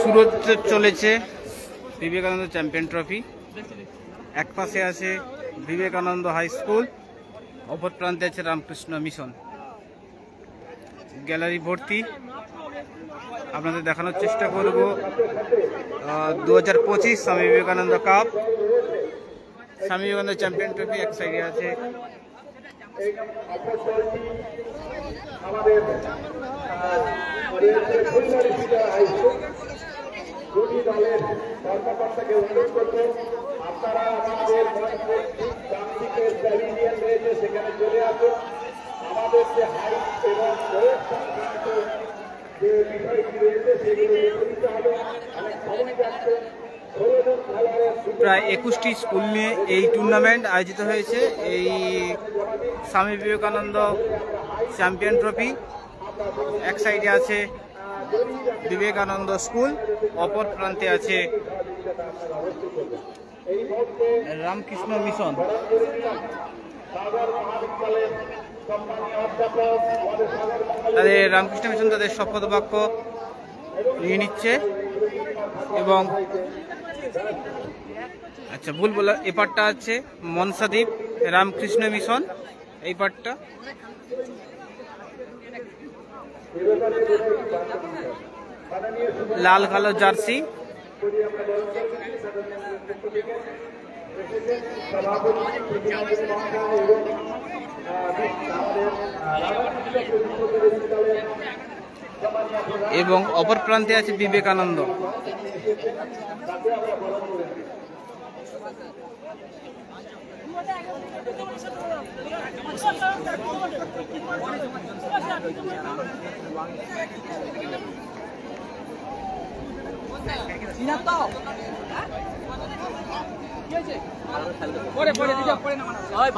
শুরু চলেছে Vivekananda champion trophy. এক পাশে আছে বিবেকানন্দ হাই স্কুল, অপর প্রান্তে আছে রামকৃষ্ণ মিশন। গ্যালারি ভর্তি। আপনাদের দেখানোর চেষ্টা করব 2025 Swami Vivekananda cup, Swami Vivekananda champion trophy. এক সাইডে আছে দুটি দলের কর্মকর্তাকে অনুরোধ করব, আপনারা আমাদের ট্রাফিকের প্যাভিলিয়ন রয়েছে সেখানে চলে আসুন। আমাদের যে হাইট এবং সংক্রান্ত যে বিষয়টি রয়েছে সেগুলো লিখিত হবে। অনেক সময় যাচ্ছে। প্রায় 21টি স্কুল নিয়ে এই টুর্নামেন্ট আয়োজিত হয়েছে। এই স্বামী বিবেকানন্দ চ্যাম্পিয়ন ট্রফি। এক সাইডে আছে বিবেকানন্দ স্কুল, অপর প্রান্তে আছে রামকৃষ্ণ মিশন। তাদের রামকৃষ্ণ মিশন তাদের শপথ বাক্য নিয়ে নিচ্ছে এবং আচ্ছা ভুল বলা, এ পার্টটা আছে মনসাদ্বীপ রামকৃষ্ণ মিশন। এই পার্টটা লাল কালো জার্সি। এবং অপর প্রান্তে আছে বিবেকানন্দ।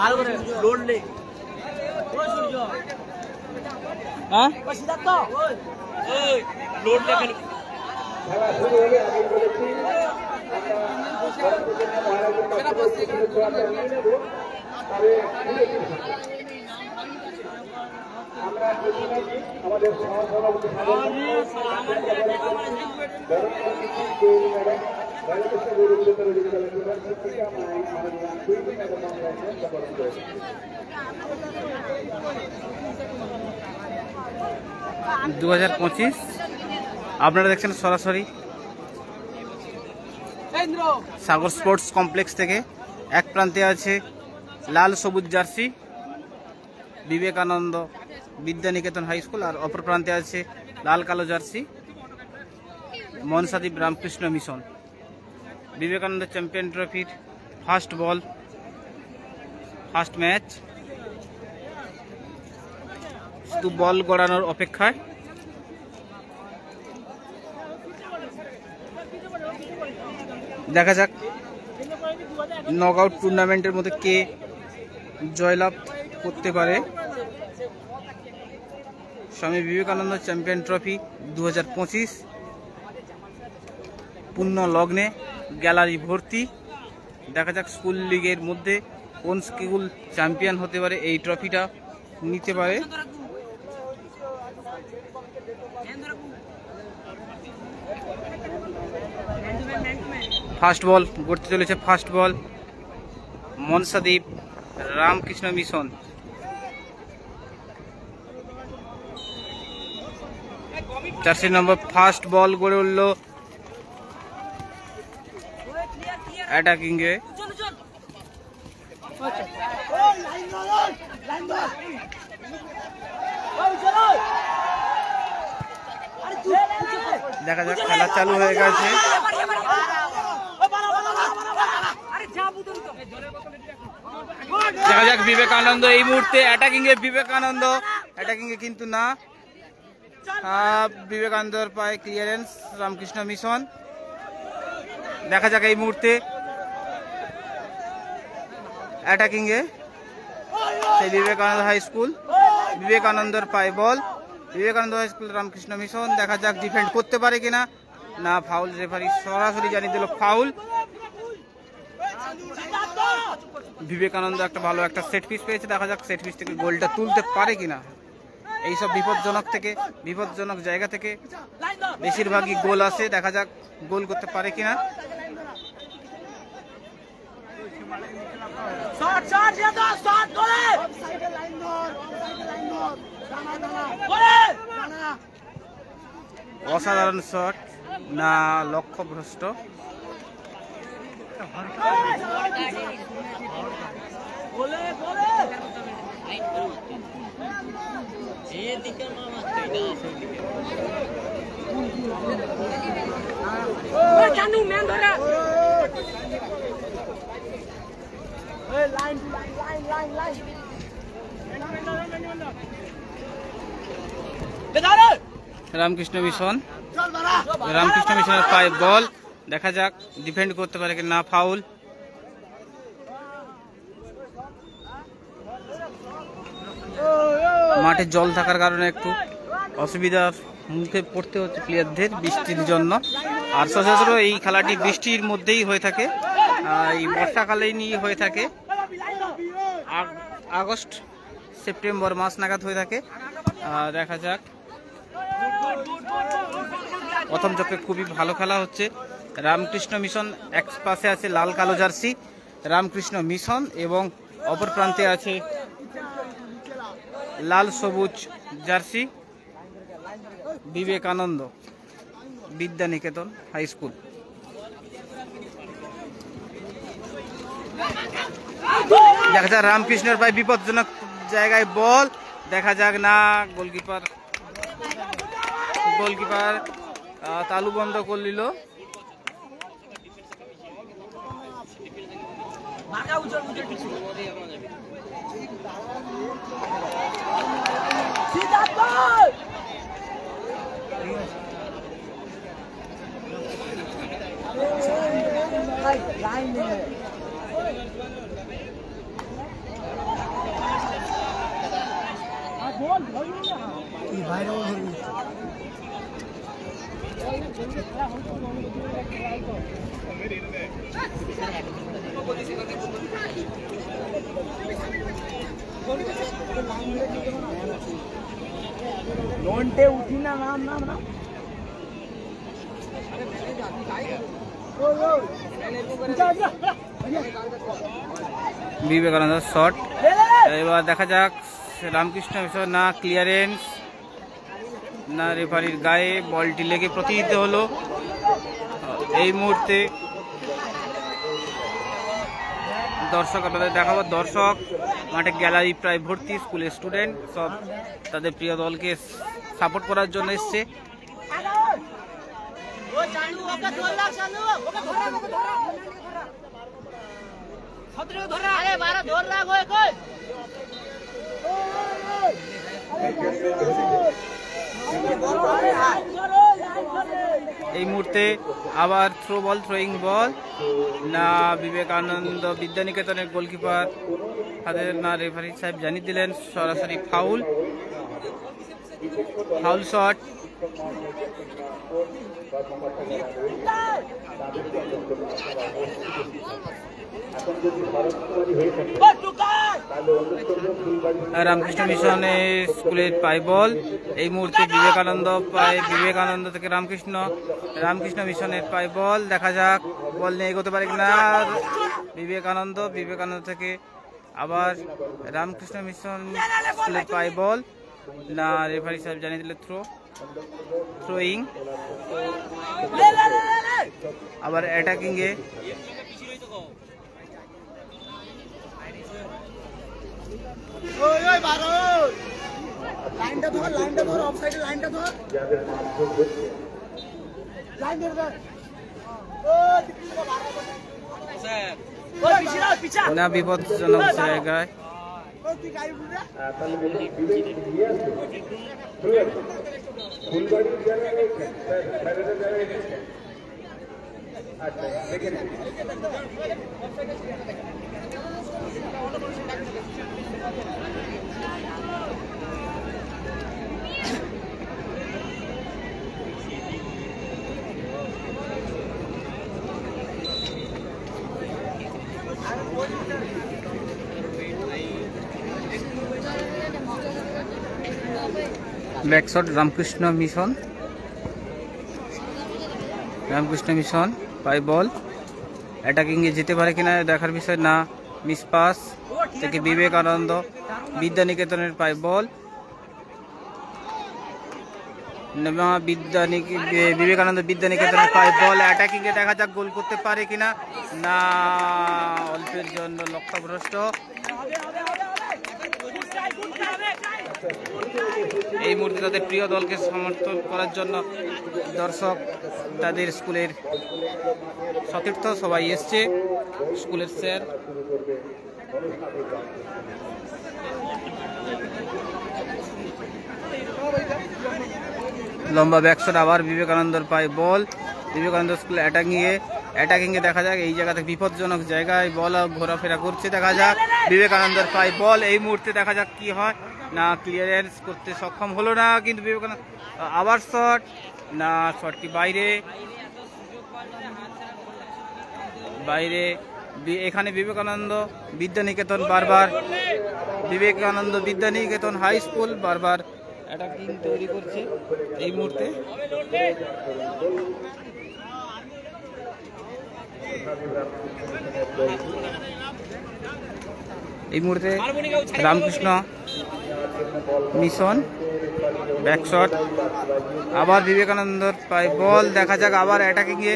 ভালো করে লোড নেই। হ্যাঁ লোড দেখেন। খেলা শুরু হলে আমি বলেছি আমরা আমাদের সহসভাপতি আপনারা দেখছেন সরাসরি সাগর স্পোর্টস কমপ্লেক্স থেকে। এক প্রান্তে আছে লাল সবুজ jersey Vivekananda Vidyaniketan high school, আর অপর প্রান্তে আছে লাল কালো jersey Manasadwip Ramakrishna mission. Vivekananda champion ট্রফির ফার্স্ট বল, ফার্স্ট ম্যাচ। শুধু বল গড়ানোর অপেক্ষায়। দেখা যাক নকআউট টুর্নামেন্টের মধ্যে কে জয়লাভ করতে পারে। স্বামী বিবেকানন্দ চ্যাম্পিয়ন ট্রফি 2025 পূর্ণ লগ্নে, গ্যালারি ভর্তি। দেখা যাক স্কুল লিগের মধ্যে কোন স্কুল চ্যাম্পিয়ন হতে পারে, এই ট্রফিটা নিতে পারে। ফার্স্ট বল গড়তে চলেছে, first ball Manasadwip Ramakrishna mission. Jersey number first ball গড়ে উঠল অ্যাটাকিং এ। দেখা যাক খেলা চালু হয়ে গেছে। দেখা যাক বিবেকানন্দ এই মুহূর্তে অ্যাটাকিং এ, বিবেকানন্দ অ্যাটাকিং এ কিন্তু না, বিবেকানন্দর পায়ে ক্লিয়ারেন্স রামকৃষ্ণ মিশন। দেখা যাক এই মুহূর্তে অ্যাটাকিং এ সেই বিবেকানন্দ হাই স্কুল, বিবেকানন্দর পায়ে ball, Vivekananda high school Ramakrishna mission. দেখা যাক ডিফেন্ড করতে পারে কিনা, না ফাউল, রেফারি সরাসরি জানিয়ে দিল ফাউল। বিবেকানন্দ একটা ভালো একটা সেট পিস পেয়েছে, দেখা যাক সেট পিস থেকে গোলটা তুলতে পারে কিনা। এইসব বিপজ্জনক জায়গা থেকে বেশিরভাগই গোল আসে। দেখা যাক গোল করতে পারে কিনা। অসাধারণ শট, না লক্ষ্যভ্রষ্ট। রামকৃষ্ণ মিশনের পায়ে বল। দেখা যাক ডিফেন্ড করতে পারে কি না। ফাউল। মাঠে জল থাকার কারণে একটু অসুবিধার মুখে পড়তে হচ্ছে প্লেয়ারদের বৃষ্টির জন্য। আর সচরাচর এই খেলাটি বৃষ্টির মধ্যেই হয়ে থাকে, এই বর্ষাকালেই নিয়ে হয়ে থাকে। আগস্ট সেপ্টেম্বর মাস নাগাদ হয়ে থাকে। দেখা যাক, প্রথম চক্রে খুবই ভালো খেলা হচ্ছে। রামকৃষ্ণ মিশন এক পাশে আছে লাল কালো জার্সি রামকৃষ্ণ মিশন, এবং অপর প্রান্তে আছে লাল সবুজ jersey Vivekananda Vidyaniketan high school. দেখা যাক রামকৃষ্ণের ভাই বিপজ্জনক জায়গায় বল। দেখা যাক না, গোলকিপার তালু বন্ধ করলিল। लोंटे उठी ना नाम नाम ना বিবেকানন্দ শট। এবার দেখা যাক রামকৃষ্ণ মিশন না ক্লিয়ারেন্স, না রেফারির গায়ে বলটি লেগে প্রতিহিত হলো। এই মুহূর্তে দর্শক আপনাদের দেখাবো। দর্শক মাঠে গ্যালারি প্রায় ভর্তি, স্কুলের স্টুডেন্ট সব তাদের প্রিয় দলকে সাপোর্ট করার জন্য এসছে। এই মুহূর্তে আবার থ্রোয়িং বল, না বিবেকানন্দ বিদ্যানিকেতনের গোলকিপার হাতে, না রেফারি সাহেব জানিয়ে দিলেন সরাসরি ফাউল শট। রামকৃষ্ণ মিশনের স্কুলের পাই বল। এই মুহূর্তে বিবেকানন্দ থেকে রামকৃষ্ণ মিশনের পাই বল। দেখা যাক বল নিয়ে এগোতে পারে কিনা। বিবেকানন্দ থেকে আবার রামকৃষ্ণ মিশন স্কুলের পাই বল, না রেফারি সাহেব জানিয়ে দিলে থ্রোয়িং। আবার অ্যাটাকিং এ না বিপজ্জনক জায়গায়। ব্যাকশট রামকৃষ্ণ মিশন, রামকৃষ্ণ মিশন পাই বল, অ্যাটাকিংয়ে যেতে পারে কিনা দেখার বিষয়। না, মিস পাস থেকে বিবেকানন্দ বিদ্যানিকেতনের পাই বল, বিবেকানন্দ বিদ্যানিকেতনের পাই বল, অ্যাটাকিংয়ে দেখা যাক গোল করতে পারে কিনা। না, অল্পের জন্য লক্ষ্যভ্রষ্ট। এই মুহূর্তে তাদের প্রিয় দলকে সমর্থন করার জন্য দর্শক, তাদের স্কুলের সতীর্থ সবাই এসছে, স্কুলের স্যার। লম্বা ব্যাকশট, আবার বিবেকানন্দর পায় বল, বিবেকানন্দ স্কুল অ্যাটাকিংয়ে দেখা যাক। এই জায়গাতে বিপজ্জনক জায়গায় বল ঘোরাফেরা করছে, দেখা যাক। বিবেকানন্দর পায় বল, এই মুহূর্তে দেখা যাক কি হয়। না, ক্লিয়ারেন্স করতে সক্ষম হলো না, কিন্তু বিবেকানন্দ আবার শট। না, শটটি বাইরে। এখানে বিবেকানন্দ বিদ্যানিকেতন বারবার, বিবেকানন্দ বিদ্যানিকেতন হাই স্কুল বারবার অ্যাটাকিং তৈরি করছে। এই মুহূর্তে রামকৃষ্ণ মিশন ব্যাকশট, আবার বিবেকানন্দর পায় বল, দেখা যাক। আবার অ্যাটাকিংয়ে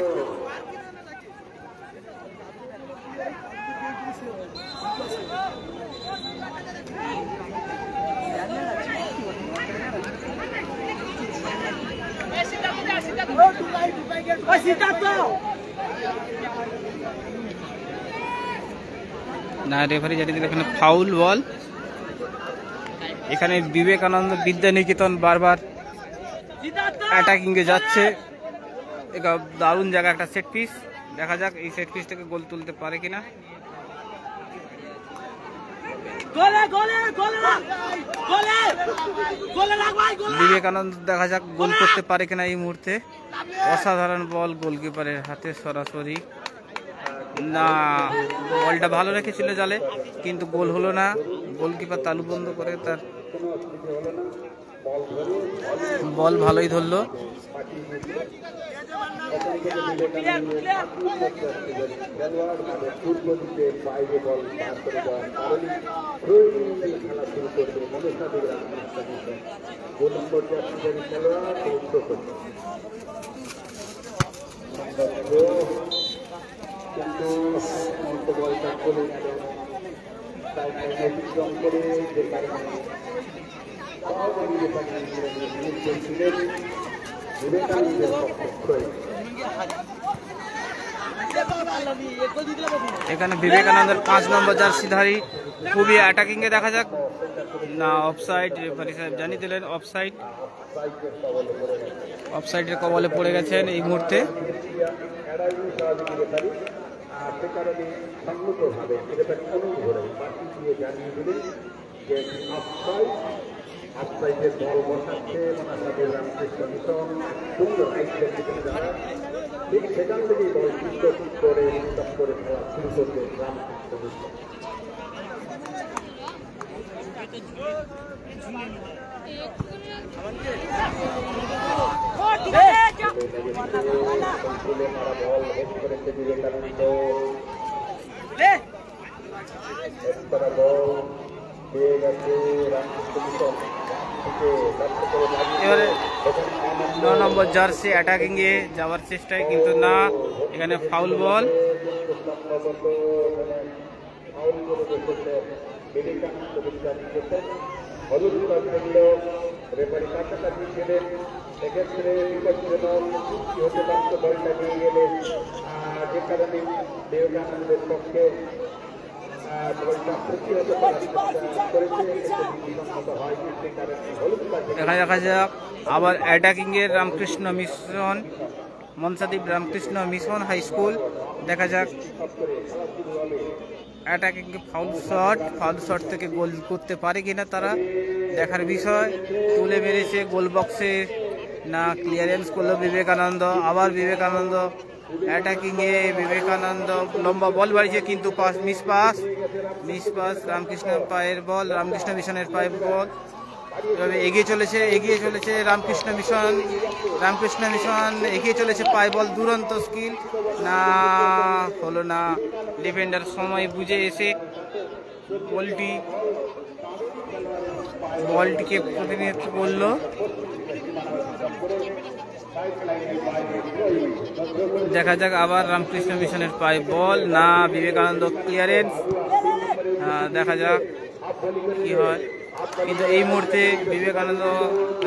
না, রেফারি জানিয়ে দিল এখানে ফাউল বল। এখানে বিবেকানন্দ বিদ্যানিকেতন বারবার অ্যাটাকিংয়ে যাচ্ছে। এটা দারুণ জায়গা, একটা সেট পিস, দেখা যাক এই সেট পিস থেকে গোল তুলতে পারে কিনা। বিবেকানন্দ দেখা যাক গোল করতে পারে কিনা এই মুহূর্তে। অসাধারণ বল গোলকিপারের হাতে সরাসরি। না, বলটা ভালো রেখেছিল জালে, কিন্তু গোল হলো না। গোলকিপার তালু বন্ধ করে তার বল ভালোই ধরলো। কিন্তু বলটা চলে গেল, তাই অতিক্রম করে যে কারণে বিবেকানন্দের পক্ষে। এখানে বিবেকানন্দের 5 নম্বর জার্সিধারী খুবই অ্যাটাকিংয়ে দেখা যাক। না, অফসাইড, রেফারি সাহেব জানিয়ে দিলেন অফসাইড। অফসাইডের কবলে পড়ে গেছেন এই মুহূর্তে। সে কারণে সম্মতভাবে অনুভবে বাকি দিয়ে জানিয়ে দিলেন যে অফসাইডের বল বসাচ্ছে মহাসাগর রামকৃষ্ণ মিশন সুন্দর আইসিএর দিকে যারা, ঠিক সেখান থেকেই বল চিত্ত করে উত্তম করে খেলা শুরু করবে রামকৃষ্ণ মিশন। বল হেড করেছে বিবেকানন্দ, বল পেয়ে গেছে রামকৃষ্ণ মিশন। এবারে 9 নম্বর জার্সি অ্যাটাকিংয়ে যাওয়ার চেষ্টায়, কিন্তু না, এখানে ফাউল বল। বিবেকানন্দ বিদ্যানিকেতন হলুদ রেফারি কাছাকাছি ছিলেন, সেক্ষেত্রে বিপজ্জনক হতে পারত বলটা নিয়ে গেলে, যে কারণে বিবেকানন্দের পক্ষে বলটা প্রতিহত করার চেষ্টা করেছে, হয়নি, সে কারণে হলুদ দেখা যাক। আবার অ্যাটাকিংয়ে Ramakrishna mission Manasadwip Ramakrishna mission high school, দেখা যাক। অ্যাটাকিংয়ে ফাউল শট থেকে গোল করতে পারে কিনা তারা, দেখার বিষয়। তুলে মেরেছে গোল বক্সে, না, ক্লিয়ারেন্স করলো বিবেকানন্দ। আবার বিবেকানন্দ অ্যাটাকিংয়ে, বিবেকানন্দ লম্বা বল বাড়িয়েছে, কিন্তু মিস পাস রামকৃষ্ণ পায়ের বল, রামকৃষ্ণ মিশনের পায়ের বল। এভাবে এগিয়ে চলেছে রামকৃষ্ণ মিশন। রামকৃষ্ণ মিশন এগিয়ে চলেছে, পায় বল, দুরন্ত স্কিল, না হলো না। ডিফেন্ডার সময় বুঝে এসে বলটিকে প্রতিনিধিত্ব করলো। দেখা যাক আবার রামকৃষ্ণ মিশনের পায় বল, না বিবেকানন্দ ক্লিয়ারেন্স। দেখা যাক কি হয়, কিন্তু এই মুহূর্তে বিবেকানন্দ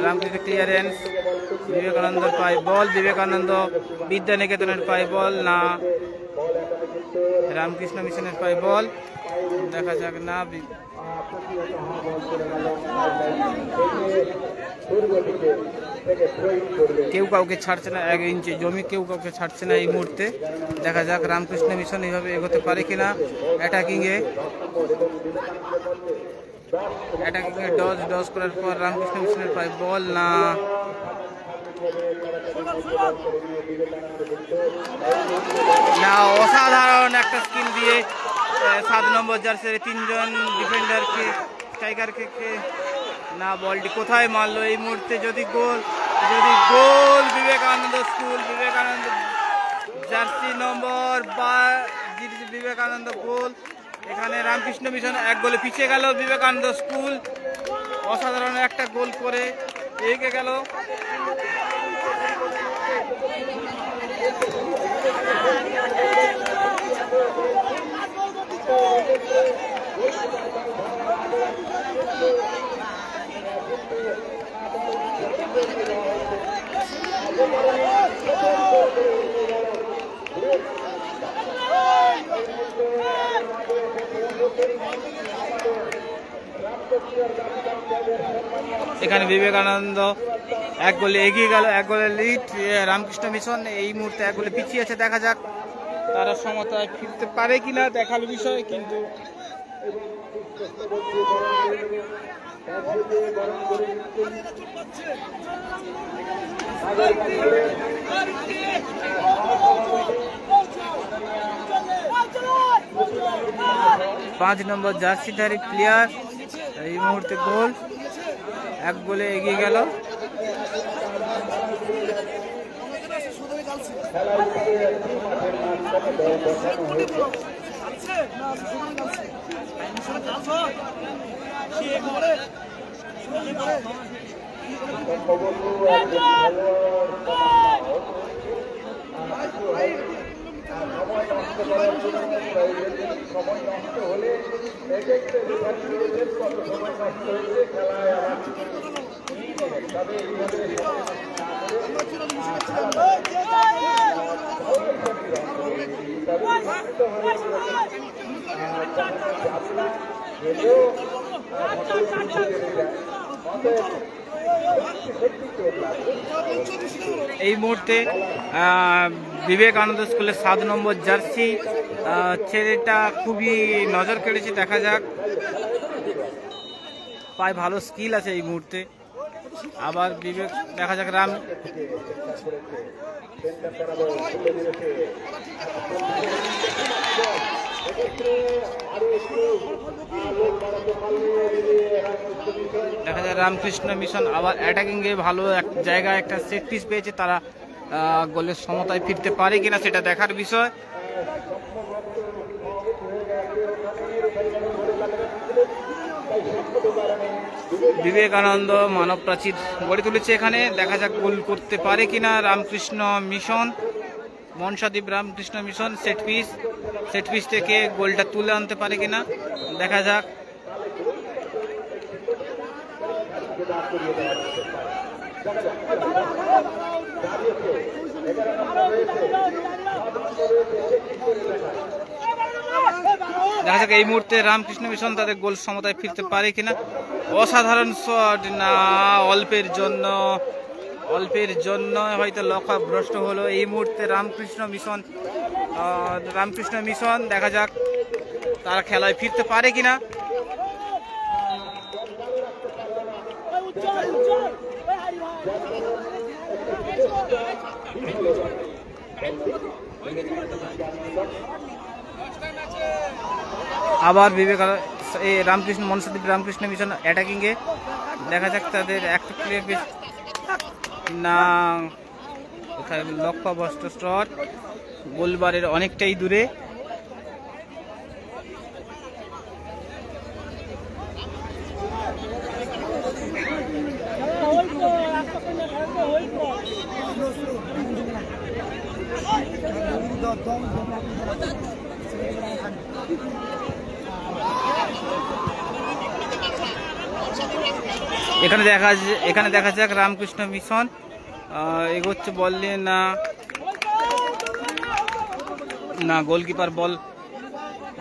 রামকৃষ্ণ ক্লিয়ারেন্স, বিবেকানন্দের পায় বল, বিবেকানন্দ বিদ্যানিকেতনের পায় বল, না রামকৃষ্ণ মিশনের পায় বল। দেখা যাক, না কেউ কাউকে ছাড়ছে না, 1 ইঞ্চি জমি কেউ কাউকে ছাড়ছে না এই মুহূর্তে। দেখা যাক রামকৃষ্ণ মিশন এইভাবে এগোতে পারে কিনা। অ্যাটাকিংয়ে ডজ করার পর রামকৃষ্ণ মিশনের পায় বল, না অসাধারণ একটা স্কিল দিয়ে 7 নম্বর জার্সির 3 জন ডিফেন্ডারকে, স্ট্রাইকারকে, না বলটি কোথায় মারলো এই মুহূর্তে। যদি goal Vivekananda school, Vivekananda jersey number 12 Vivekananda goal. এখানে রামকৃষ্ণ মিশন 1 গোলে পিছিয়ে গেল, বিবেকানন্দ স্কুল অসাধারণ একটা গোল করে এগিয়ে গেল। এখানে বিবেকানন্দ 1 গোলে এগিয়ে গেল, 1 গোলের লিড। রামকৃষ্ণ মিশন এই মুহূর্তে 1 গোলে পিছিয়ে আছে। দেখা যাক তারা সমতায় ফিরতে পারে কিনা, দেখার বিষয়। কিন্তু পাঁচ নম্বর জার্সিধারী প্লেয়ার এই মুহূর্তে গোল, 1 গোলে এগিয়ে গেল। সময় নষ্ট হলে সময় নষ্ট হয়েছে খেলায় আবার তবে এই মুহূর্তে বিবেকানন্দ স্কুলের 7 নম্বর জার্সি ছেলেটা খুবই নজর কেড়েছে। দেখা যাক, পায় ভালো স্কিল আছে এই মুহূর্তে। আবার দেখা যাক রাম দেখা যায় রামকৃষ্ণ মিশন আবার অ্যাটাকিং এ ভালো এক জায়গায় একটা সেট পিস পেয়েছে। তারা গোলের সমতায় ফিরতে পারে কিনা সেটা দেখার বিষয়। বিবেকানন্দ মানব প্রাচীর গড়ে তুলেছে এখানে। দেখা যাক গোল করতে পারে কিনা Ramakrishna mission. Manasadwip Ramakrishna mission set piece থেকে গোলটা তুলে আনতে পারে কিনা দেখা যাক। দেখা যাক এই মুহূর্তে রামকৃষ্ণ মিশন তাদের গোল সমতায় ফিরতে পারে কিনা। অসাধারণ শট, না অল্পের জন্য হয়তো লক্ষ্য ভ্রষ্ট হলো এই মুহূর্তে রামকৃষ্ণ মিশন। দেখা যাক তারা খেলায় ফিরতে পারে কিনা। আবার বিবেকানন্দ রামকৃষ্ণ মনসাদ্বীপ রামকৃষ্ণ মিশন অ্যাটাকিংয়ে। দেখা যাক তাদের একটা প্লেয়ার বেশ না কোথায় লক্ষ্য বস্ত্র স্ট্রট গোলবারের অনেকটাই দূরে। এখানে দেখা যাক রামকৃষ্ণ মিশন এগোচ্ছে, বল নিয়ে না গোলকিপার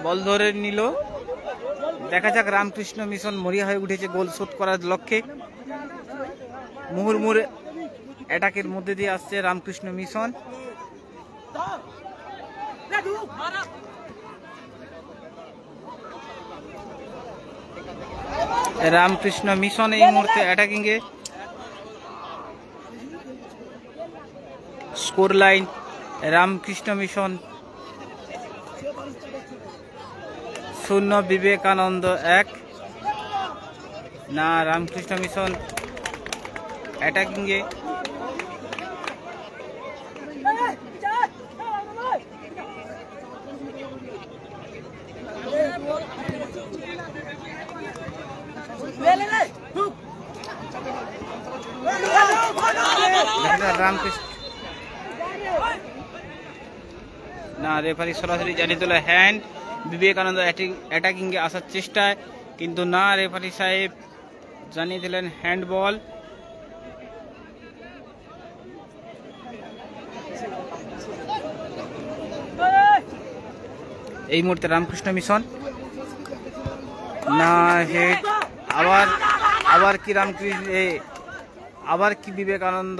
বল ধরে নিল। দেখা যাক রামকৃষ্ণ মিশন মরিয়া হয়ে উঠেছে গোল শোধ করার লক্ষ্যে। মুহুর্মুহুর অ্যাটাকের মধ্যে দিয়ে আসছে রামকৃষ্ণ মিশন। রামকৃষ্ণ মিশন এই মুহূর্তে অ্যাটাকিংয়ে। Score line Ramakrishna mission 0, Vivekananda 1। না রামকৃষ্ণ মিশন অ্যাটাকিংয়ে। রামকৃষ্ণ না রেফারি সরাসরি জানিয়ে তোলা হ্যান্ড। বিবেকানন্দ অ্যাটাকিংয়ে আসার চেষ্টায়, কিন্তু না রেফারি সাহেব জানিয়ে দিলেন হ্যান্ডবল। এই মুহূর্তে রামকৃষ্ণ মিশন না হেড। আবার কি রামকৃষ্ণ আবার কি বিবেকানন্দ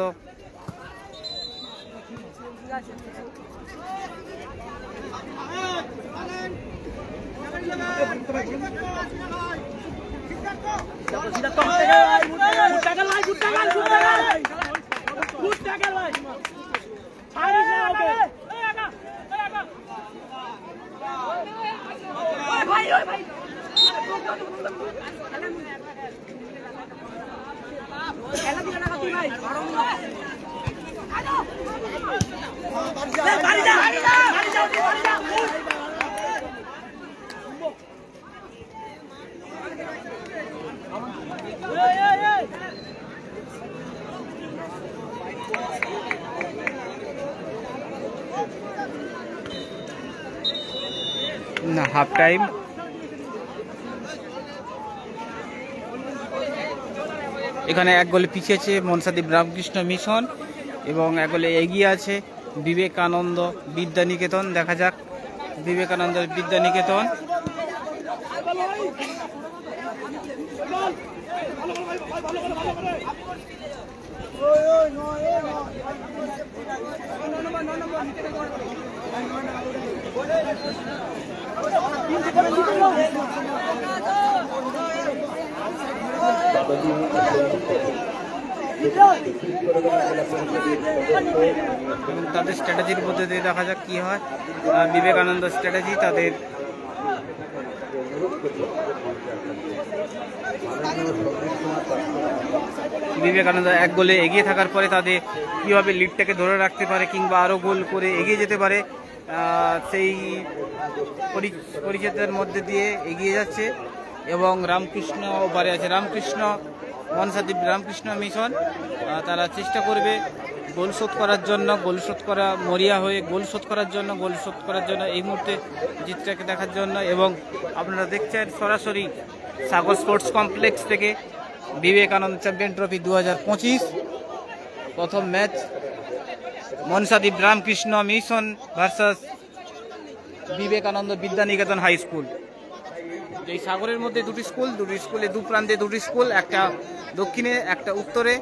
না হাফ টাইম। এখানে 1 গোলে পিছিয়েছে মনসাদ্বীপ রামকৃষ্ণ মিশন এবং 1 গোলে এগিয়ে আছে বিবেকানন্দ বিদ্যানিকেতন। দেখা যাক বিবেকানন্দ বিদ্যানিকেতন। তাদের স্ট্র্যাটেজির মধ্যে দিয়ে দেখা যাক কি হয়। বিবেকানন্দ স্ট্র্যাটেজি তাদের বিবেকানন্দ 1 গোলে এগিয়ে থাকার পরে তাদের কিভাবে লিডটাকে ধরে রাখতে পারে কিংবা আরো গোল করে এগিয়ে যেতে পারে সেই পরিচয়ের মধ্যে দিয়ে এগিয়ে যাচ্ছে। এবং রামকৃষ্ণ বারে আছে রামকৃষ্ণ মনসাদ্বীপ রামকৃষ্ণ মিশন। তারা চেষ্টা করবে গোল শোধ করার জন্য, গোল শোধ করা মরিয়া হয়ে গোল শোধ করার জন্য এই মুহূর্তে জিতটাকে দেখার জন্য। এবং আপনারা দেখছেন সরাসরি সাগর স্পোর্টস কমপ্লেক্স থেকে বিবেকানন্দ চ্যাম্পিয়ন ট্রফি 2025 প্রথম match Manasadwip Ramakrishna mission versus Vivekananda Vidyaniketan high school. এই সাগরের মধ্যে দুটি স্কুলে দু প্রান্তে দুটি স্কুল, একটা দক্ষিণে একটা উত্তরে।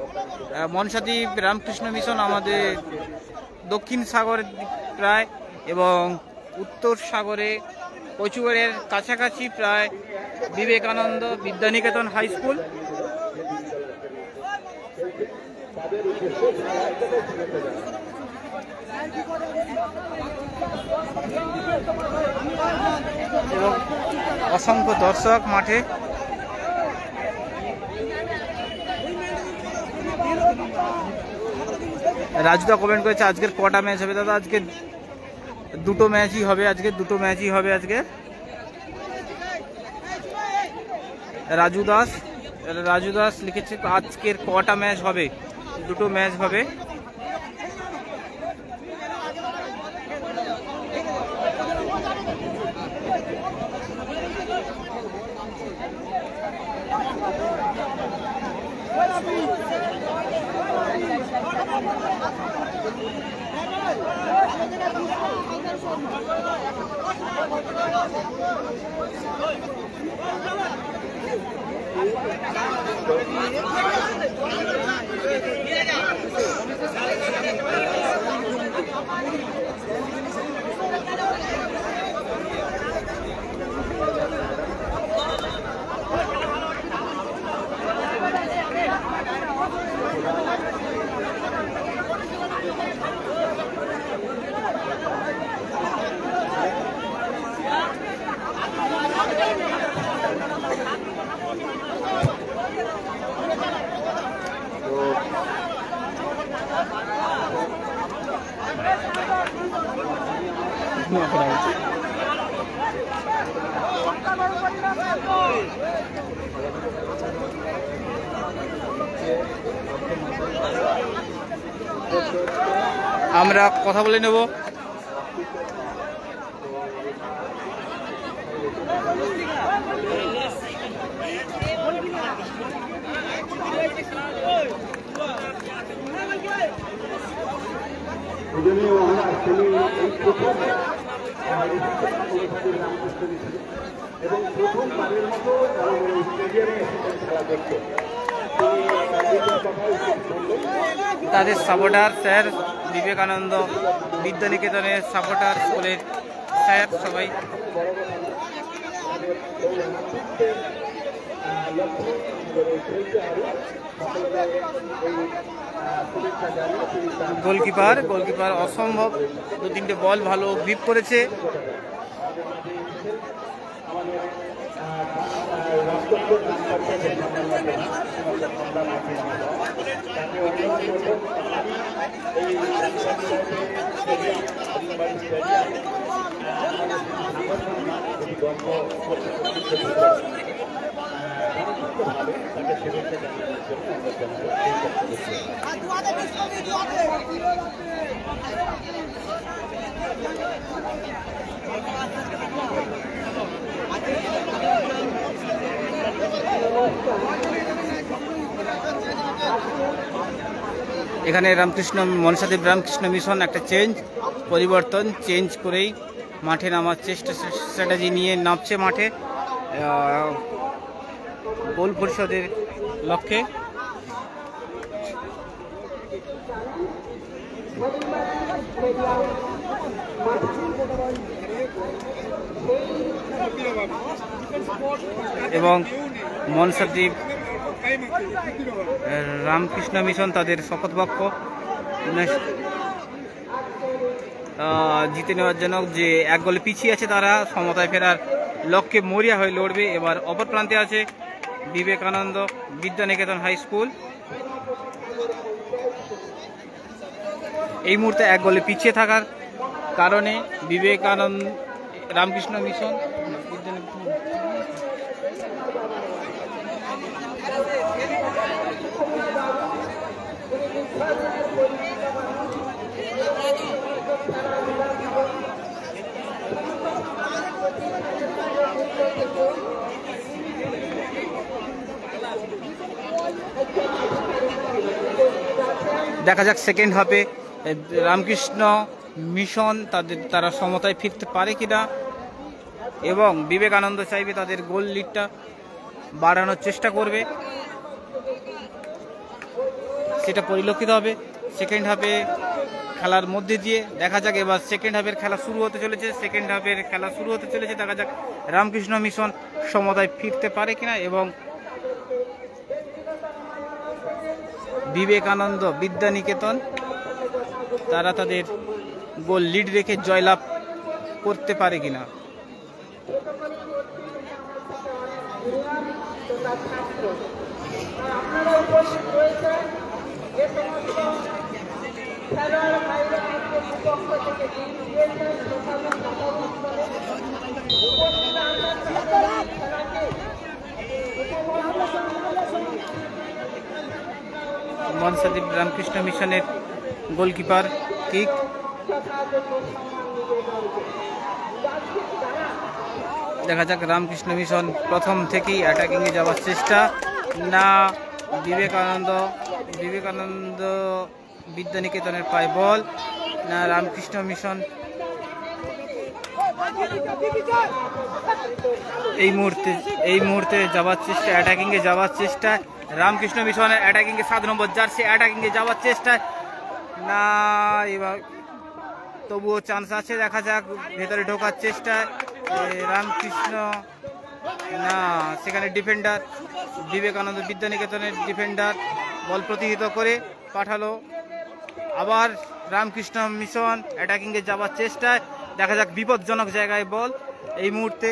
মনসাদ্বীপ রামকৃষ্ণ মিশন আমাদের দক্ষিণ সাগর প্রায় এবং উত্তর সাগরে কচুয়াড়ের কাছাকাছি প্রায় বিবেকানন্দ বিদ্যানিকেতন হাই স্কুল। এবং অসংখ্য দর্শক মাঠে। রাজুদা কমেন্ট করেছে আজকের কটা ম্যাচ হবে? দাদা আজকে দুটো ম্যাচই হবে, আজকে রাজু দাস লিখেছে আজকের কটা ম্যাচ হবে? দুটো ম্যাচ হবে। আমরা কথা বলে নেব। এবং প্রথমবারের মতো স্টেডিয়ামে খেলা দেখতে তাদের সাপোর্টার স্যার, বিবেকানন্দ বিদ্যানিকেতনের সাপোর্টার স্কুলের স্যার সবাই। গোলকিপার অসম্ভব, দু তিনটে বল ভালো গ্রিপ করেছে। এখানে রামকৃষ্ণ মনসাদেব রামকৃষ্ণ মিশন একটা পরিবর্তন চেঞ্জ করেই মাঠে নামার চেষ্টা, স্ট্র্যাটেজি নিয়ে নামছে মাঠে গোল পরিষদের লক্ষ্যে। এবং মনসাদেব রামকৃষ্ণ মিশন তাদের শপথ বাক্য জিতে নেওয়ার জন্য, যে এক গোলে পিছিয়ে আছে তারা সমতায় ফেরার লক্ষ্যে মরিয়া হয়ে লড়বে। এবার অপর প্রান্তে আছে বিবেকানন্দ বিদ্যানিকেতন হাই স্কুল। এই মুহূর্তে এক গোলে পিছিয়ে থাকার কারণে বিবেকানন্দ রামকৃষ্ণ মিশন দেখা যাক সেকেন্ড হাফে রামকৃষ্ণ মিশন তারা সমতায় ফিরতে পারে কিনা, এবং বিবেকানন্দ চাইবে তাদের গোল লিডটা বাড়ানোর চেষ্টা করবে, সেটা পরিলক্ষিত হবে সেকেন্ড হাফে খেলার মধ্যে দিয়ে। দেখা যাক এবার সেকেন্ড হাফের খেলা শুরু হতে চলেছে। দেখা যাক রামকৃষ্ণ মিশন সমতায় ফিরতে পারে কিনা এবং বিবেকানন্দ বিদ্যানিকেতন তারা তাদের গোল লিড রেখে জয়লাভ করতে পারে কিনা। খেলোয়াড় তথা ছাত্র আপনারা উপস্থিত রয়েছেন। যে সমস্ত খেলোয়াড় ভাইরা আজকে বিপক্ষ থেকে টিম দিয়েছেন প্রশাসন মতামত করে উপস্থিত আছেন খেলাকে মনসাদ্বীপ রামকৃষ্ণ মিশনের গোলকিপার কিক। দেখা যাক রামকৃষ্ণ মিশন প্রথম থেকেই অ্যাটাকিংয়ে যাওয়ার চেষ্টা, না বিবেকানন্দ বিদ্যানিকেতনের পায় বল, না রামকৃষ্ণ মিশন এই মুহূর্তে যাওয়ার চেষ্টা, অ্যাটাকিংয়ে যাওয়ার চেষ্টা রামকৃষ্ণ মিশনের অ্যাটাকিংয়ে 7 নম্বর জার্সি অ্যাটাকিংয়ে যাওয়ার চেষ্টায় না, এবার তবুও চান্স আছে। দেখা যাক ভেতরে ঢোকার চেষ্টায় রামকৃষ্ণ, না সেখানে ডিফেন্ডার বিবেকানন্দ বিদ্যানিকেতনের ডিফেন্ডার বল প্রতিহিত করে পাঠালো। আবার রামকৃষ্ণ মিশন অ্যাটাকিংয়ে যাওয়ার চেষ্টায়, দেখা যাক বিপজ্জনক জায়গায় বল এই মুহূর্তে।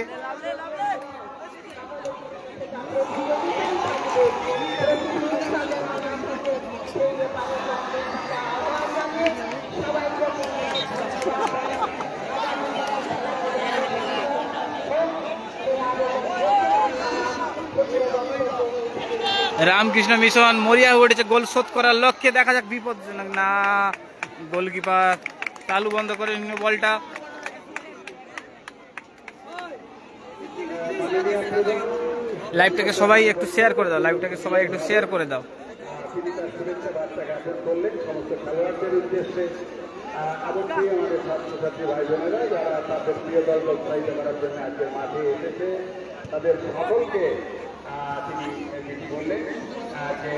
রামকৃষ্ণ মিশন মরিয়া উঠেছে গোল শোধ করার লক্ষ্যে, দেখা যাক বিপজ্জনক, না গোলকিপার তালু বন্ধ করে নিল বলটা। লাইভটাকে সবাই একটু শেয়ার করে দাও, লাইভটাকে সবাই একটু শেয়ার করে দাও। শুভেচ্ছা বার্তা জ্ঞাপন করলেন সমস্ত খেলোয়াড়দের উদ্দেশ্যে, এমনকি আমাদের ছাত্রছাত্রী ভাই বোনেরা যারা তাদের প্রিয় দল উৎসাহিত করার জন্য আজকে মাঠে এসেছে, তাদের সকলকে তিনি যেটি বললেন যে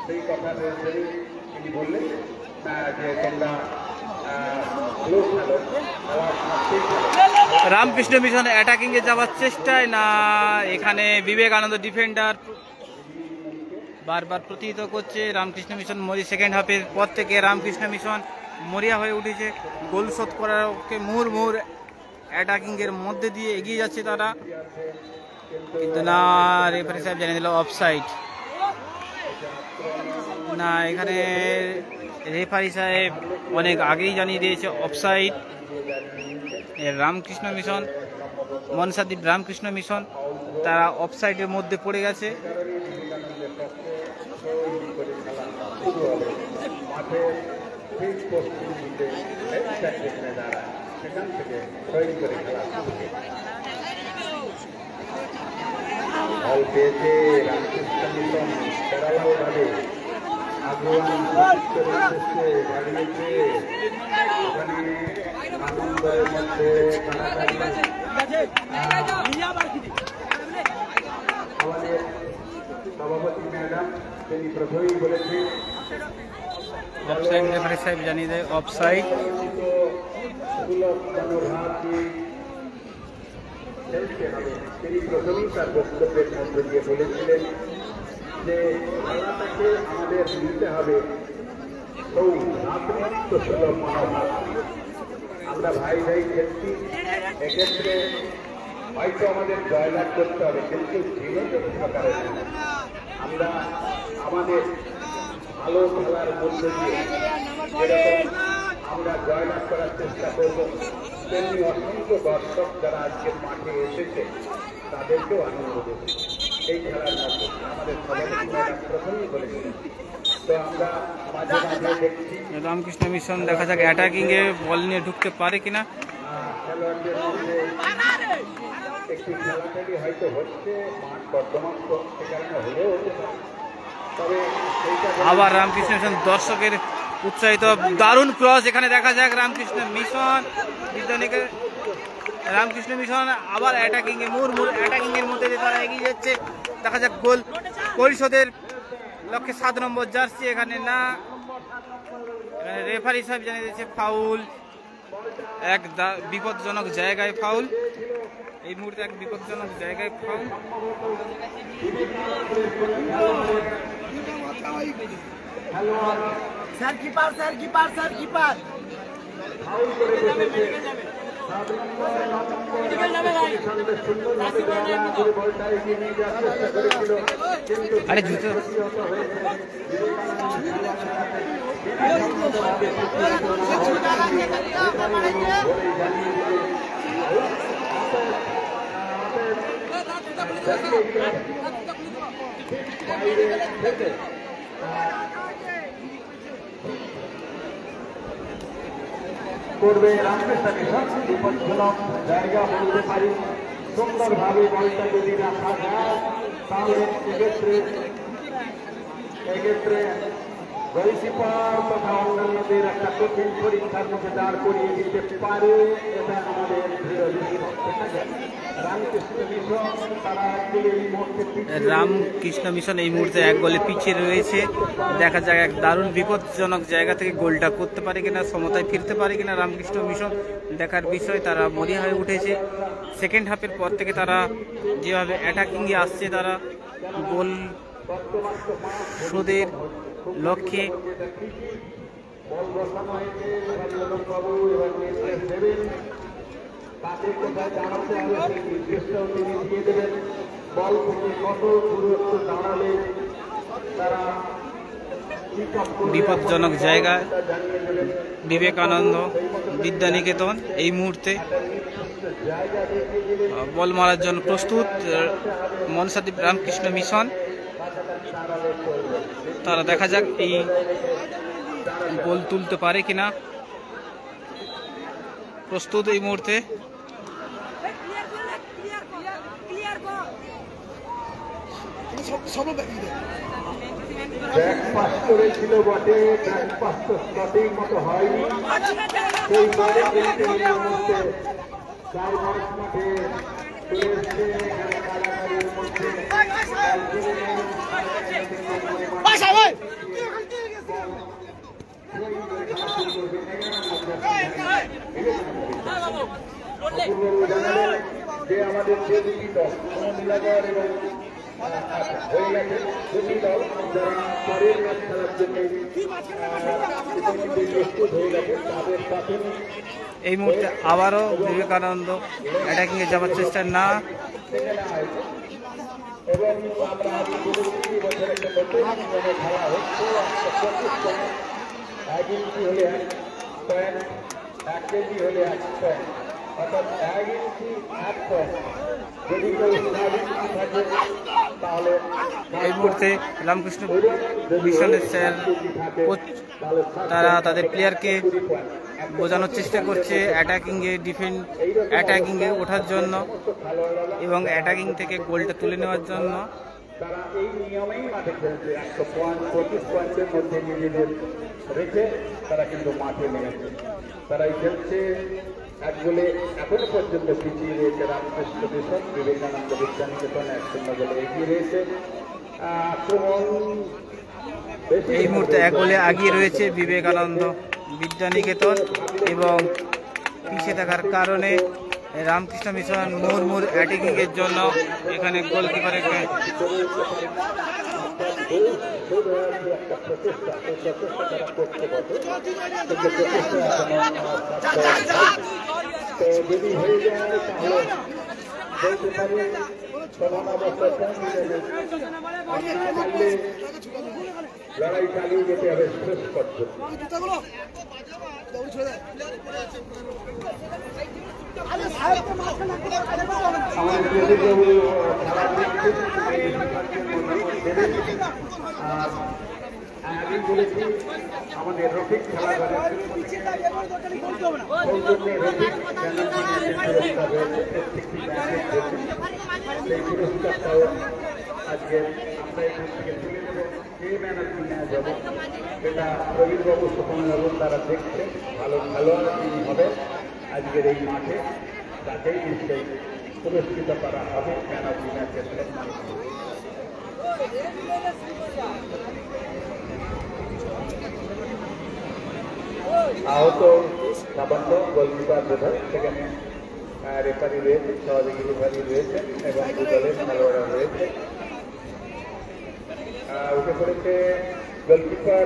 সেই কথা রয়েছে, তিনি বললেন যে তোমরা ভালো খেলো, খেলার মাঠেই খেলো। রামকৃষ্ণ মিশন অ্যাটাকিংয়ে যাওয়ার চেষ্টায়, না এখানে বিবেকানন্দ ডিফেন্ডার বারবার প্রতিহিত করছে। রামকৃষ্ণ মিশন সেকেন্ড হাফের পর থেকে রামকৃষ্ণ মিশন মরিয়া হয়ে উঠেছে, গোল শোধ করার মুহুর্মুহুর অ্যাটাকিংয়ের মধ্যে দিয়ে এগিয়ে যাচ্ছে তারা, কিন্তু না রেফারি সাহেব জানিয়ে দিল অফসাইড। না এখানে রেফারি সাহেব অনেক আগেই জানিয়ে দিয়েছে offside. Ramakrishna mission Manasadwip Ramakrishna mission তারা অফসাইডের মধ্যে পড়ে গেছে। বল পেয়েছে রামকৃষ্ণ মিশন খেলাভাবে আগ্রহী বাড়িয়েছে, এখানে আনন্দের মধ্যে আমাদের সভাপতি ম্যাডাম তিনি প্রথমেই বলেছেন অফসাইড, রেফারি সাহেব জানিয়ে দেয় অফসাইড। তিনি প্রথমেই তার বক্তব্যের মধ্যে দিয়ে বলেছিলেন যে খেলাটাকে আমাদের নিতে হবে সুলভ মনোভাব। আমরা ভাই ভাই খেলছি, এক্ষেত্রে হয়তো আমাদের জয়লাভ করতে হবে, কিন্তু জীবন্ত সহকারে আমরা আমাদের ভালো খেলার মধ্য দিয়ে যেরকম আমরা জয়লাভ করার চেষ্টা করব, তেমনি অসংখ্য দর্শক যারা আজকের মাঠে এসেছে তাদেরকেও আনন্দ দেবে এই খেলার মধ্যে। আমাদের সবাই প্রথমেই বলেছিলেন, তো আমরা মাঝে মাঝে দেখছি রামকৃষ্ণ মিশন দেখা যাক অ্যাটাকিং এ বল নিয়ে ঢুকতে পারে কিনা। খেলোয়াড়দের মধ্যে একটি খেলাখেলি হয়তো হচ্ছে, মাঠ বর্তমান সে কারণে হলেও হতে পারে, তবে আবার রামকৃষ্ণ মিশন দর্শকের উৎসাহিত দারুণ ক্রস এখানে দেখা যাক রামকৃষ্ণ মিশন বিদ্যানিকে রামকৃষ্ণ মিশন আবার অ্যাটাকিং এ মুহুর্মুহু অ্যাটাকিং এর মধ্যে দিয়ে তারা এগিয়ে যাচ্ছে। দেখা যাক গোল পরিশোধের লক্ষ্যে 7 নম্বর জার্সি, এখানে না রেফারি সাহেব জানিয়ে দিয়েছে ফাউল, এক বিপজ্জনক জায়গায় ফাউল, এই মুহূর্তে এক বিপজ্জনক জায়গায় foul. Sir keeper sir keeper sir keeper foul করে বসেছে আরে জুতো করবে রামকৃষ্ণ মিশন বিপজ্জনক জায়গা বলতে পারি। সুন্দরভাবে বলটা যদি রাখা যায় তাহলে এক্ষেত্রে গোলকিপার তথা অন্যান্যদের একটা কঠিন পরীক্ষার মধ্যে দাঁড় করিয়ে দিতে পারে। এটা আমাদের দৃঢ় বিশ্বাস। রামকৃষ্ণ মিশন তারা এই মুহূর্তে রামকৃষ্ণ মিশন এই মুহূর্তে এক গোলে পিছিয়ে রয়েছে। দেখা যাক এক দারুণ বিপজ্জনক জায়গা থেকে গোলটা করতে পারে কিনা, সমতায় ফিরতে পারে কিনা রামকৃষ্ণ মিশন দেখার বিষয়। তারা মরিয়া হয়ে উঠেছে। সেকেন্ড হাফের পর থেকে তারা যেভাবে অ্যাটাকিংয়ে আসছে, তারা গোল শোধের লক্ষ্যে তাদের কোথায় দাঁড়াতে হবে সেই নির্দেশটাও তিনি দিয়ে দেবেন। বল থেকে কত দূরত্ব দাঁড়ালে তারা বিপজ্জনক জায়গায় বিবেকানন্দ বিদ্যানিকেতন এই মুহূর্তে বল মারার জন্য প্রস্তুত। মনসাদ্বীপ রামকৃষ্ণ মিশন তারা দেখা যাক এই গোল তুলতে পারে কিনা। প্রস্তুত এই মুহূর্তে ব্যাকপাস করেছিল বটে, ব্যাকপাস তো সঠিক মতো হয়নি। সেই বলে কিন্তু এই মুহূর্তে চার মাস মাঠে চলে এসছে কারাগারের মধ্যে যে আমাদের যে দুটি দল নীলাগড় এবং হয়ে গেছে দুটি দল যারা পরের ম্যাচ খেলার জন্য প্রস্তুত হয়ে গেছে তাদের সাথে এই মুহূর্তে আবারও বিবেকানন্দ অ্যাটাকিংয়ে যাওয়ার চেষ্টা না। এবং আমরা ২০ বছর একটা নতুন নিয়মে খেলা হচ্ছে ১২৫ পয়েন্ট, ১ ইঞ্চি হলে ১ পয়েন্ট, ১ কেজি হলে ১ পয়েন্ট, অর্থাৎ ১ ইঞ্চি ১ পয়েন্ট। যদি কেউ স্বাভাবিক থাকে তাহলে এই মুহূর্তে রামকৃষ্ণ মিশনের স্যার কোচ তারা তাদের প্লেয়ারকে বোঝানোর চেষ্টা করছে অ্যাটাকিংয়ে ওঠার জন্য এবং অ্যাটাকিং থেকে গোলটা তুলে নেওয়ার জন্য। তারা এই নিয়মেই মাঠে খেলছে। ১২৫ পয়েন্টের মধ্যে নিজেদের রেখে তারা কিন্তু মাঠে নেমেছে। তারাই খেলছে এক গোলে এখনো পর্যন্ত পিছিয়ে রয়েছে রামকৃষ্ণ মিশন। বিবেকানন্দ বিদ্যানিকেতন ১-০ গোলে এগিয়ে রয়েছে। এই মুহূর্তে এক গোলে এগিয়ে রয়েছে বিবেকানন্দ বিদ্যানিকেতন এবং পিছিয়ে থাকার কারণে রামকৃষ্ণ মিশন মুহুর্মুহু অ্যাটাকিংয়ের জন্য এখানে গোলকিপারের যদি হয়ে যায় তাহলে বলতে পারি সমান অবস্থা লড়াই চালিয়ে যেতে হবে শেষ পর্যন্ত। আমাদের প্রতিযোগী খেলা আমি বলেছি আমাদের রফিক খেলাঘরে সেই পুরস্কারটাও আজকে আমরা এখান থেকে তুলে দেবো। কে ম্যান অফ দ্য ম্যাচ হবে সেটা প্রবীরবাবু সুপর্ণবাবু তারা দেখছে। ভালো খেলোয়াড় তিনি হবেন আজকের এই মাঠে, তাকেই নিশ্চয়ই পুরস্কৃত করা হবে ম্যান অফ দ্য ম্যাচের সম্মান। আহত লাবণ্য গোলকিপার বোধহয় সেখানে রেফারি রয়েছে, সহযোগী রেফারি রয়েছে এবং দু দলের খেলোয়াড়রা রয়েছে। উঠে পড়েছে গোলকিপার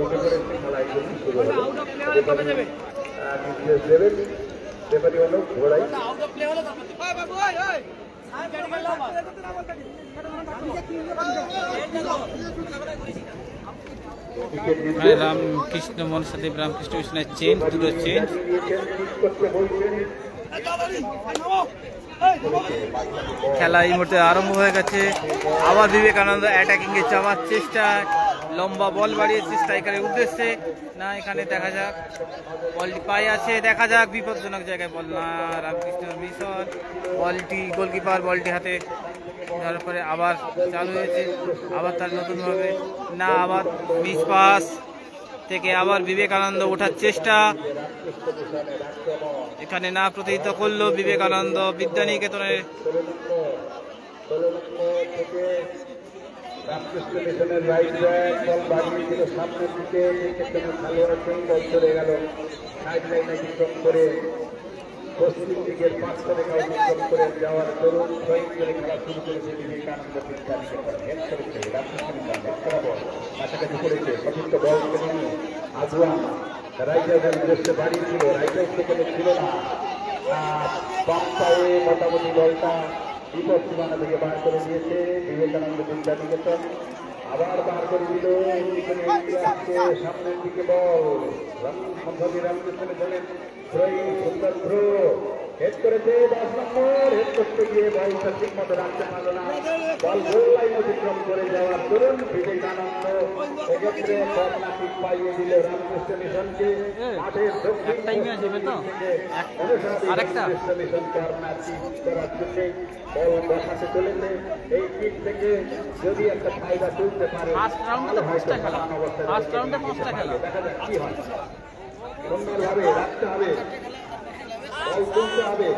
উঠে পড়েছে, খেলা একদম শুরু হবে। নির্দেশ দেবেন। রেফারি হলো ঘোড়াই। রামকৃষ্ণ মনসাদেব রামকৃষ্ণ মিশনের চেঞ্জ, দুটো চেঞ্জ। খেলা এই মুহূর্তে আরম্ভ হয়ে গেছে। আবার বিবেকানন্দ অ্যাটাকিং এ যাওয়ার চেষ্টা, লম্বা বল বাড়িয়েছে স্ট্রাইকারের উদ্দেশ্যে। না, এখানে দেখা যাক বলটি পায়ে আছে, দেখা যাক বিপজ্জনক জায়গায় বল না, রামকৃষ্ণ মিশন বলটি গোলকিপার বলটি হাতে ধরার পরে আবার চালু হয়েছে, আবার তার নতুনভাবে না, আবার মিস পাস থেকে আবার বিবেকানন্দ ওঠার চেষ্টা, এখানে না প্রতিহিত করলো বিবেকানন্দ বিদ্যানিকেতনের। রামকৃষ্ণ মিশনের রাইট ব্যাক বল বাড়িয়েছিল সামনের দিকে, খেলোয়াড় বল চলে গেল সাইড লাইন অতিক্রম করে পশ্চিম দিকের 5 রেখা অতিক্রম করে যাওয়ার তরুণ ড্রয়িং করে খেলা শুরু করেছে বিবেকানন্দ বিদ্যানিকেতন। হেড করেছে রামকৃষ্ণ মিশন, হেড করা বল কাছাকাছি করেছে, সঠিক বল নিয়ে আজওয়ান রাইটারের উদ্দেশ্যে বাড়িয়েছিল, রাইটার সেখানে ছিল না, বাম পায়ে মোটামুটি বলটা বিপদ সীমানা থেকে বার করে দিয়েছে বিবেকানন্দ বিদ্যানিকেতন। আবার বার করে দিল, সামনের দিকে বল রামকৃষ্ণ মিশনের সুন্দর থ্রো, হেড করেছে 10 নম্বর, হেড করতে গিয়ে বলটা ঠিক মতো রাখতে পারল না, বল গোল লাইন অতিক্রম করে যাওয়ার তরুণ বিবেকানন্দ এক্ষেত্রে কর্না কিক পাইয়ে দিল রামকৃষ্ণ মিশনকে। মাঠের দক্ষিণ রামকৃষ্ণ মিশন কর্না কিক করার জন্য বল বসাতে চলেছে। এই কিক থেকে যদি একটা ফায়দা তুলতে পারে দেখা যাক কি হয়। সুন্দরভাবে রাখতে হবে, বল তুলতে হবে,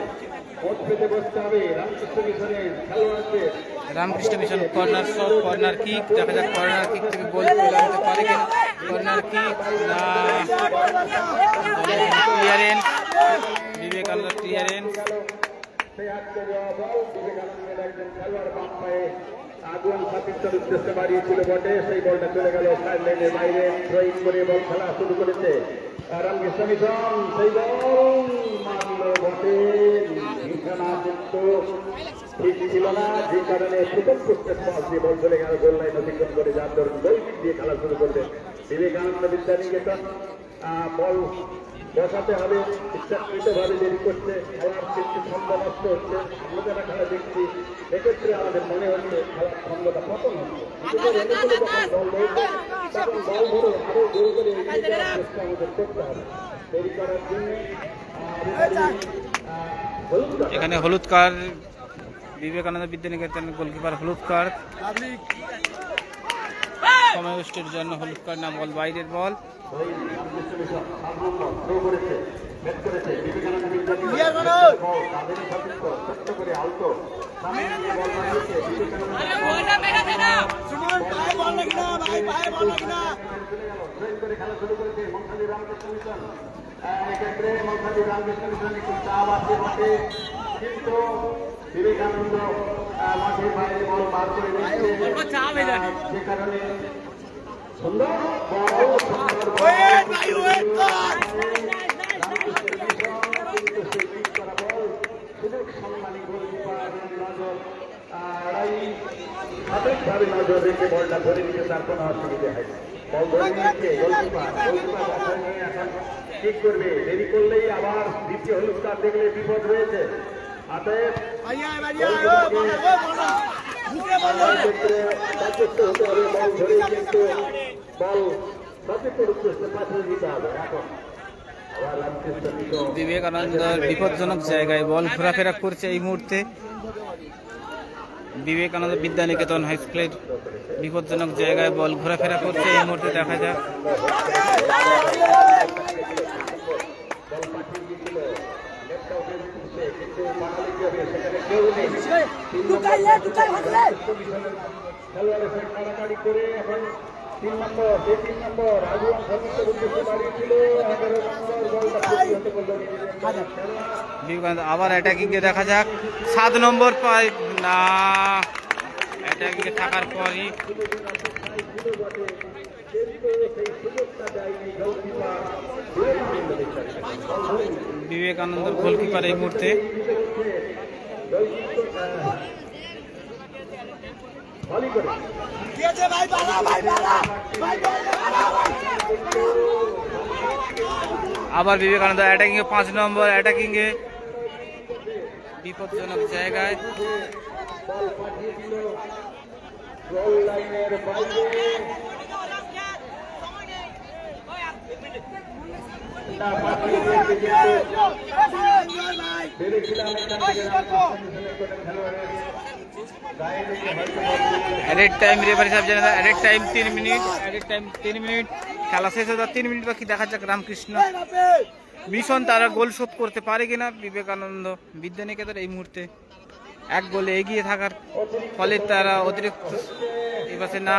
কোচ পেতে বসতে হবে রামকৃষ্ণ মিশনের খেলোয়াড়দের। Ramakrishna mission corner shot, corner kick, দেখা যাক কর্নার কিক থেকে গোল তুলে আনতে পারে কিনা। কর্নার কিক না, ক্লিয়ারেন্স, বিবেকানন্দ ক্লিয়ারেন্স। বিবেকানন্দের একজন খেলোয়াড় বাম পায়ে আগুন সাপিত্তর উদ্দেশ্যে বাড়িয়েছিল বটে, সেই বলটা চলে গেল সাইড লাইনের বাইরে, ড্রয়িং করে বল খেলা শুরু করেছে রামকৃষ্ণ মিশন। সেই বল মারল বটে, নিশানা কিন্তু ঠিক ছিল না, যে কারণে প্রথম প্রস্তের পাস দিয়ে বল চলে গেল গোল লাইন অতিক্রম করে, যার ধরুন গোল কিক দিয়ে খেলা শুরু করবে বিবেকানন্দ বিদ্যানিকেতন। বল বসাতে হবে, ইচ্ছাকৃতভাবে দেরি করছে, খেলার কিন্তু ক্ষমতা নষ্ট হচ্ছে। আমরা যারা খেলা দেখছি এক্ষেত্রে আমাদের মনে হচ্ছে খেলার ক্ষমতা পতন হচ্ছে, বল রয়েছে তখন বল ধরে আরো জোর করে এগিয়ে যাওয়ার চেষ্টা আমাদের করতে হবে। দেরি করার জন্য এখানে হলুদ কার্ড বিবেকানন্দ বিদ্যানিকেতন গোলকিপার, হলুদ কার্ড সময় ওয়েস্টের জন্য হলুদ কার্ড না, বল বাইরের বল। কিন্তু বিবেকানন্দ মাঠের বাইরে বল বার করে দিচ্ছে, যে কারণে সুন্দর সঠিকভাবে নজর রেখে বলটা ধরে নিতে তার কোনো অসুবিধা হয় না। বল ধরে নিচ্ছে গোলকিপার, গোলকিপার নিয়ে এখন ঠিক করবে, দেরি করলেই আবার দ্বিতীয় হলুদ কার্ড দেখলে বিপদ রয়েছে। অতএব বিবেকানন্দ বিপজ্জনক জায়গায় বল ঘোরাফেরা করছে এই মুহূর্তে। বিবেকানন্দ বিদ্যানিকেতন হাই স্কুলের বিপজ্জনক জায়গায় বল ঘোরাফেরা করছে এই মুহূর্তে, দেখা যাক। কাড়াকাড়ি করে এখন 3 নম্বর আগুন সর্বোচ্চ উদ্দেশ্যে বাড়িয়েছিল, 11 নম্বর বলটা প্রতিহত করল বিবেকানন্দ। আবার অ্যাটাকিং এ দেখা যাক, 7 নম্বর পায় না, অ্যাটাকিং এ থাকার পরই কিন্তু সেই সুযোগটা দেয়নি গোলকিপার বিবেকানন্দ গোলকিপার এই মুহূর্তে আবার বিবেকানন্দ অ্যাটাকিং এ 5 নম্বর অ্যাটাকিং এ বিপজ্জনক জায়গায় এডেড টাইম রেফারি সাহেব জানান এডেড টাইম 3 মিনিট এডেড টাইম 3 মিনিট খেলা শেষ হতে 3 মিনিট বাকি দেখা যাক রামকৃষ্ণ মিশন তারা গোল শোধ করতে পারে কিনা বিবেকানন্দ বিদ্যানিকেতন এই মুহূর্তে এক গোলে এগিয়ে থাকার ফলে তারা অতিরিক্ত এবারে না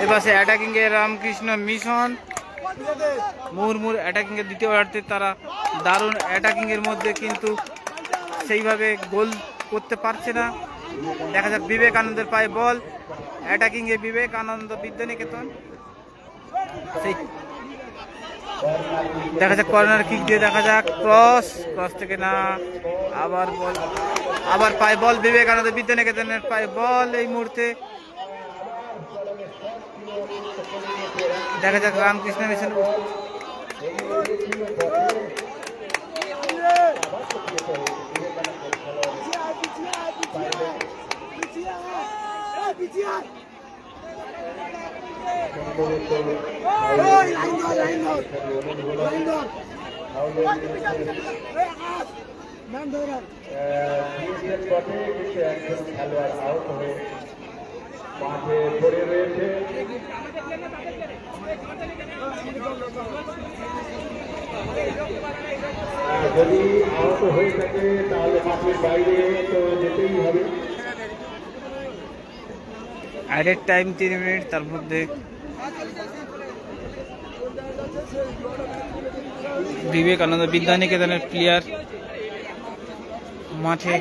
এবারে অ্যাটাকিং এ রামকৃষ্ণ মিশন মুহুর্মুর অ্যাটাকিং এর দ্বিতীয় অর্ধে তারা দারুণ অ্যাটাকিং এর মধ্যে কিন্তু সেইভাবে গোল করতে পারছে না দেখা যাক বিবেকানন্দের পায়ে বল অ্যাটাকিং এ বিবেকানন্দ বিদ্যানিকেতন সেই দেখা যাক কর্নার কিক দিয়ে দেখা যাক ক্রস থেকে না আবার বল আবার পায়ে বল বিবেকানন্দ বিদ্যানিকেতনের পায়ে বল এই মুহূর্তে দেখা যাক রামকৃষ্ণ মিশন খেলোয়াড় আউট হয়ে মাঠে পড়ে রয়েছে যদি আহত হয়ে থাকে তাহলে মাঠের বাইরে তো যেতেই হবে অ্যাডেড টাইম 3 মিনিট তার মধ্যে বিবেকানন্দ বিদ্যানিকেতনের প্লেয়ার মাঠে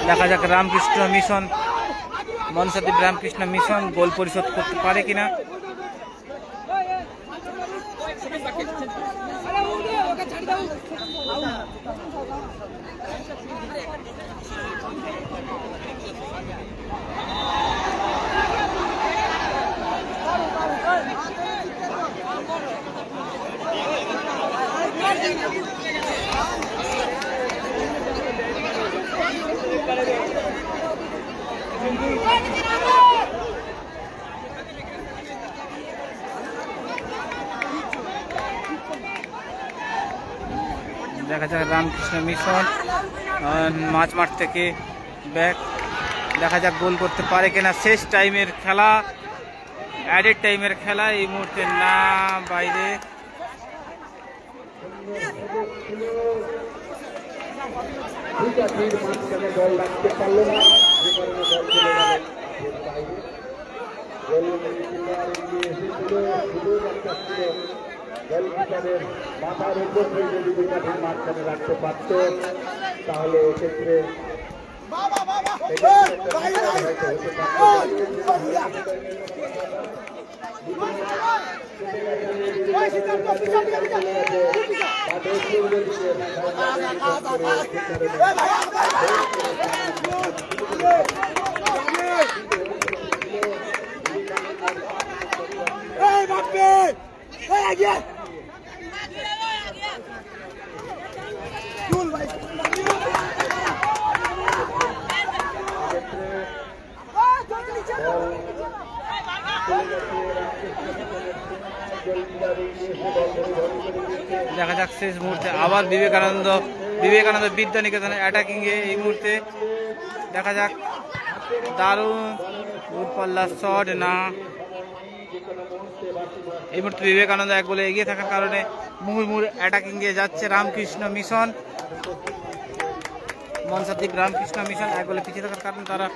দেখা যাক রামকৃষ্ণ মিশন মনসাদ্বীপ রামকৃষ্ণ মিশন গোল পরিশোধ করতে পারে কিনা দেখা যাক রামকৃষ্ণ মিশন মাঝমাঠ থেকে ব্যাক দেখা যাক গোল করতে পারে কিনা শেষ টাইমের খেলা অ্যাডেড টাইমের খেলা এই মুহূর্তে না বাইরে বল রাখতে পারলো না গোলকিপারের মাথার উপর যদি মাঠের মাঝখানে রাখতে পারত তাহলে এক্ষেত্রে দেখা যাক শেষ মুহূর্তে আবার বিবেকানন্দ বিদ্যানিকেতনে অ্যাটাকিং এ এই মুহূর্তে দেখা যাক দারুণ দূরপাল্লার শট না, এই মুহূর্তে বিবেকানন্দ এক গোলে এগিয়ে থাকার কারণে মুহুর্মুহুর অ্যাটাকিং এ যাচ্ছে রামকৃষ্ণ মিশন। মনসাদ্বীপ রামকৃষ্ণ মিশন এক গোলে পিছিয়ে থাকার কারণে তারা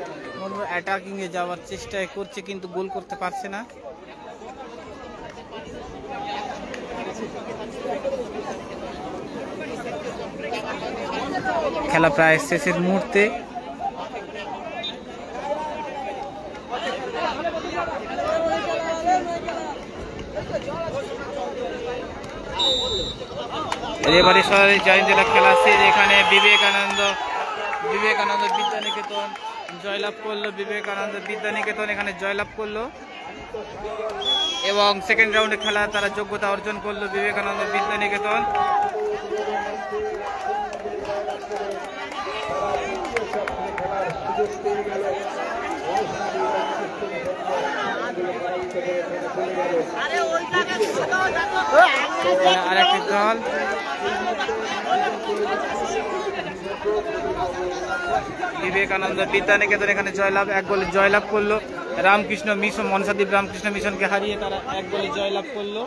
অ্যাটাকিং এ যাওয়ার চেষ্টায় করছে কিন্তু গোল করতে পারছে না। খেলা প্রায় শেষের মুহূর্তে। এবারে শহরে জয়ন্তলা খেলা শেষ। এখানে বিবেকানন্দ বিদ্যানিকেতন জয়লাভ করলো। বিবেকানন্দ বিদ্যানিকেতন এখানে জয়লাভ করলো এবং সেকেন্ড রাউন্ডে খেলা তারা যোগ্যতা অর্জন করলো বিবেকানন্দ বিদ্যানিকেতন। আরেকটি দল বিবেকানন্দ বিদ্যানিকেতন এখানে জয়লাভ এক গোলে জয়লাভ করলো। রামকৃষ্ণ মিশন মনসাদ্বীপ রামকৃষ্ণ মিশনকে হারিয়ে তারা এক গোলে জয়লাভ করলো।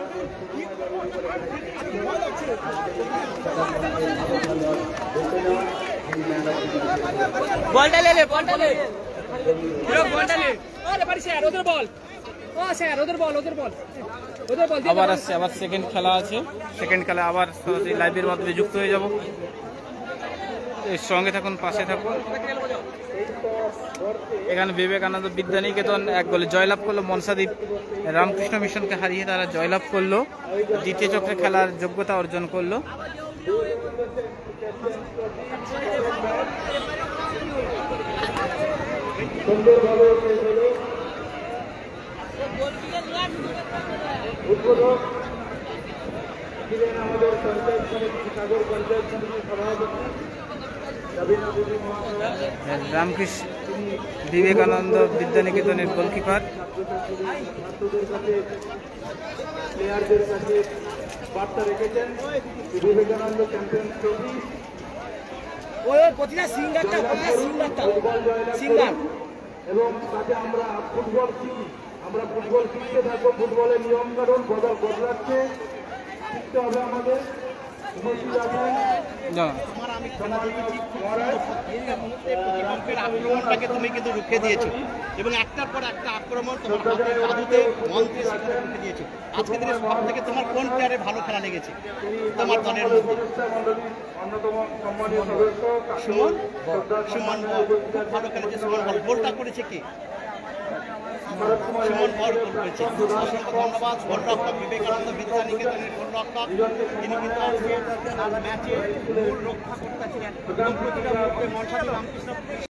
আবার আসছে, আবার সেকেন্ড খেলা আছে। সেকেন্ড খেলা আবার সরাসরি লাইভের মাধ্যমে যুক্ত হয়ে যাব। এর সঙ্গে থাকুন, পাশে থাকুন। এখানে বিবেকানন্দ বিদ্যানিকেতন এক গোলে জয়লাভ করলো। মনসাদ্বীপ রামকৃষ্ণ মিশনকে হারিয়ে তারা জয়লাভ করলো, দ্বিতীয় চক্রে খেলার যোগ্যতা অর্জন করলো। উদ্বোধক ছিলেন আমাদের পঞ্চায়েত সমিতি সাগর পঞ্চায়েত সমিতির সভাপতি রামকৃষ্ণ বিবেকানন্দ বিদ্যানিকেতনের গোলকিপার। ছাত্রদের কাছে প্লেয়ারদের কাছে বার্তা রেখেছেন বিবেকানন্দ চ্যাম্পিয়ন ট্রফি এবং তাতে আমরা ফুটবল শিখি। আমরা ফুটবল শিখতে থাকবো। ফুটবলের নিয়ম কানুন বদলাচ্ছে, শিখতে হবে আমাদের। আক্রমণটাকে তুমি কিন্তু রুখে দিয়েছো এবং একটার পর একটা আক্রমণ তোমার জাদুতে মন দিয়ে রুখে দিয়েছো। আজকে দিনে সব থেকে তোমার কোন প্লেয়ারে ভালো খেলা লেগেছে তোমার দলের মধ্যে? সুমন খুব ভালো খেলেছে। সুমন গোলটা করেছে কে? সুমন বল করেছে। অসংখ্য ধন্যবাদ গোলরক্ষক বিবেকানন্দ বিদ্যানিকেতনের গোলরক্ষক। তিনি কিন্তু আজকে ম্যাচে গোল রক্ষা করতে ছিলেন এবং প্রতিটা মুহূর্তে মনসাদ্বীপ রামকৃষ্ণ